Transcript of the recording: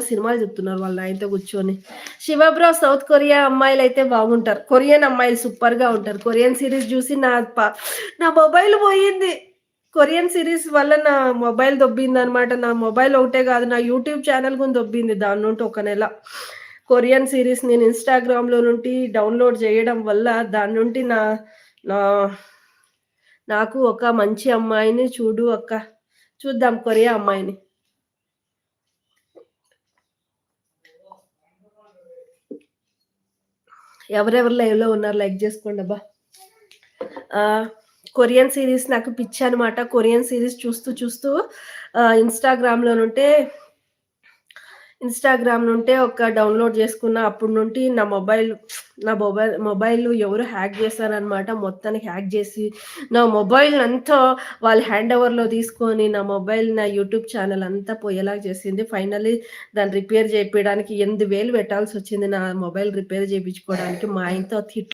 సినిమాలు చెప్తున్నారు వాళ్ళ ఆయనతో కూర్చొని. 'శివ బ్రో' సౌత్ కొరియా అమ్మాయిలైతే బాగుంటారు. కొరియన్ అమ్మాయిలు సూపర్‌గా ఉంటారు. కొరియన్ సీరీస్ చూసి నా మొబైల్ పోయింది. కొరియన్ సీరీస్ వల్ల నా మొబైల్ దొబ్బిందనమాట. నా మొబైల్ ఒకటే కాదు, నా యూట్యూబ్ ఛానెల్ కూడా దొబ్బింది దాని నుండి ఒక నెల. కొరియన్ సీరీస్ నేను ఇన్‌స్టాగ్రామ్‌లో నుండి డౌన్‌లోడ్ చేయడం వల్ల దాని నుండి నా నాకు ఒక మంచి అమ్మాయిని చూడు అక్క. చూద్దాం కొరియా అమ్మాయిని. ఎవరెవరు లైవ్‌లో ఉన్నారు లైక్ జేసుకోండబ్బా! ఆహ్, కొరియన్ సీరీస్ నాకు పిచ్చనమాట. కొరియన్ సీరీస్ చూస్తూ ఇన్‌స్టాగ్రామ్ నుంటే ఒక డౌన్‌లోడ్ జేసుకున్న. అప్పటి నుండి నా మొబైల్ ఎవరో హ్యాక్ జేశారనమాట. మొత్తానికి హ్యాక్ జేసి, నా మొబైల్‌నంతా వాళ్ళు హ్యాండ్ ఓవర్‌లో తీసుకొని, నా యూట్యూబ్ ఛానెల్ అంతా పోయేలాగా చేసింది. ఫైనల్లీ దాన్ని రిపేర్ జేపియడానికి 8,000 పెట్టాల్సొచ్చింది నా మొబైల్ రిపేర్ జేపించుకోవడానికి. మా ఆయనతో తిట్లు